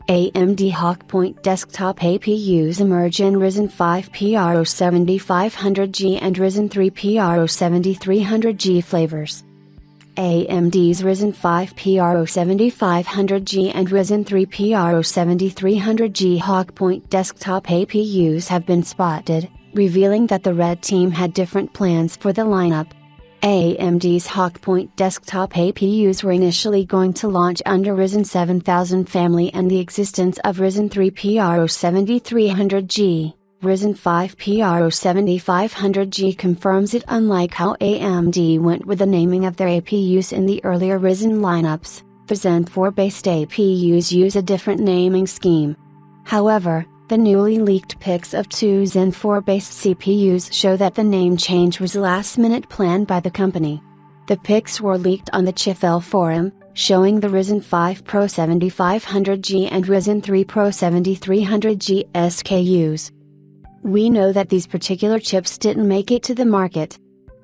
AMD Hawkpoint desktop APUs emerge in Ryzen 5 PR7500G and Ryzen 3 PR7300G flavors. AMD's Ryzen 5 PR7500G and Ryzen 3 PR7300G Hawkpoint desktop APUs have been spotted, revealing that the Red Team had different plans for the lineup. AMD's Hawkpoint desktop APUs were initially going to launch under Ryzen 7000 family, and the existence of Ryzen 3 PR7300G, Ryzen 5 PR7500G confirms it. Unlike how AMD went with the naming of their APUs in the earlier Ryzen lineups, the Zen 4-based APUs use a different naming scheme. However, the newly leaked pics of two Zen 4-based CPUs show that the name change was a last-minute plan by the company. The pics were leaked on the Chifel forum, showing the Ryzen 5 Pro 7500G and Ryzen 3 Pro 7300G SKUs. We know that these particular chips didn't make it to the market.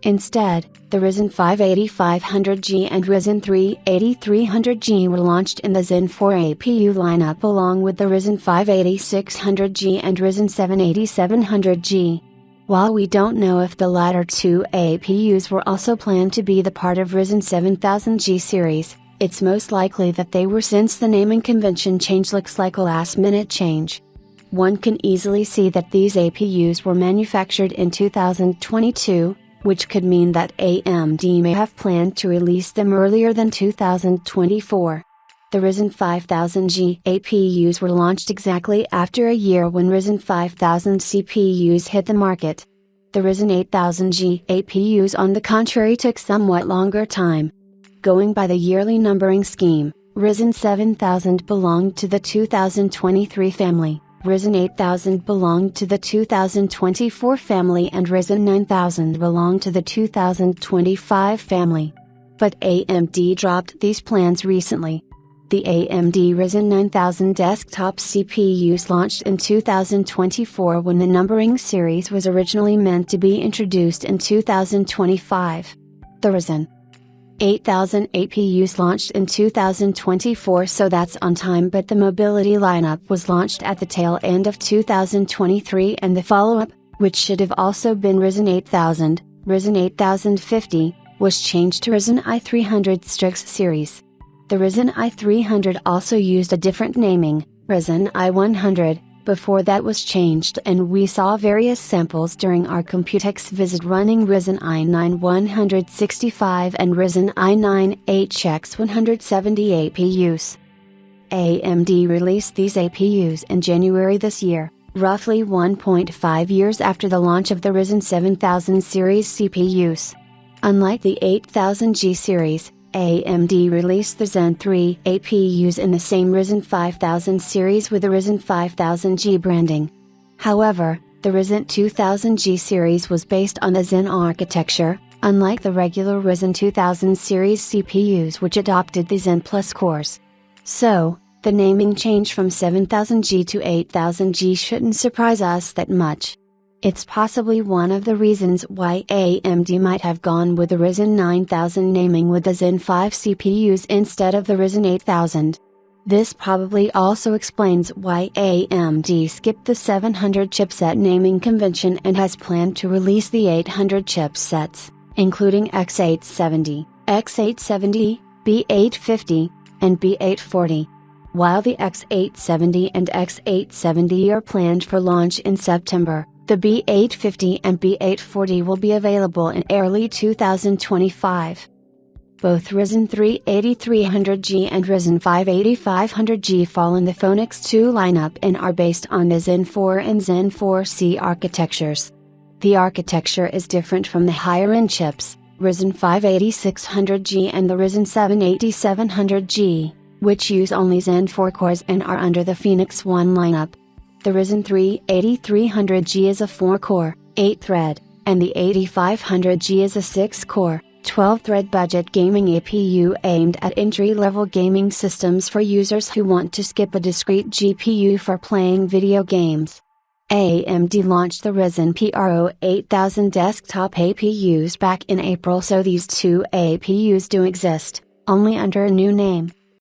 Instead, the Ryzen 5 8500G and Ryzen 3 8300G were launched in the Zen 4 APU lineup along with the Ryzen 5 8600G and Ryzen 7 8700G. While we don't know if the latter two APUs were also planned to be the part of Ryzen 7000G series, it's most likely that they were, since the naming convention change looks like a last-minute change. One can easily see that these APUs were manufactured in 2022, which could mean that AMD may have planned to release them earlier than 2024. The Ryzen 5000G APUs were launched exactly after a year when Ryzen 5000 CPUs hit the market. The Ryzen 8000G APUs, on the contrary, took somewhat longer time. Going by the yearly numbering scheme, Ryzen 7000 belonged to the 2023 family, Ryzen 8000 belonged to the 2024 family, and Ryzen 9000 belonged to the 2025 family. But AMD dropped these plans recently. The AMD Ryzen 9000 desktop CPUs launched in 2024 when the numbering series was originally meant to be introduced in 2025. The Ryzen 8000 APUs launched in 2024, so that's on time, but the mobility lineup was launched at the tail end of 2023, and the follow-up, which should have also been Ryzen 8000, Ryzen 8050, was changed to Ryzen i300 Strix series. The Ryzen i300 also used a different naming, Ryzen i100, before that was changed, and we saw various samples during our Computex visit running Ryzen i9 165 and Ryzen i9 HX170 APUs. AMD released these APUs in January this year, roughly 1.5 years after the launch of the Ryzen 7000 series CPUs. Unlike the 8000G series, AMD released the Zen 3 APUs in the same Ryzen 5000 series with the Ryzen 5000G branding. However, the Ryzen 2000G series was based on the Zen architecture, unlike the regular Ryzen 2000 series CPUs, which adopted the Zen Plus cores. So, the naming change from 7000G to 8000G shouldn't surprise us that much. It's possibly one of the reasons why AMD might have gone with the Ryzen 9000 naming with the Zen 5 CPUs instead of the Ryzen 8000. This probably also explains why AMD skipped the 700 chipset naming convention and has planned to release the 800 chipsets, including X870, X870, B850, and B840. While the X870 and X870 are planned for launch in September, the B850 and B840 will be available in early 2025. Both Ryzen 3 8300G and Ryzen 5 8500G fall in the Phoenix 2 lineup and are based on the Zen 4 and Zen 4C architectures. The architecture is different from the higher-end chips, Ryzen 5 8600G and the Ryzen 7 8700G, which use only Zen 4 cores and are under the Phoenix 1 lineup. The Ryzen 3 8300G is a 4-core, 8-thread, and the 8500G is a 6-core, 12-thread budget gaming APU aimed at entry-level gaming systems for users who want to skip a discrete GPU for playing video games. AMD launched the Ryzen PRO 8000 desktop APUs back in April, so these two APUs do exist, only under a new name.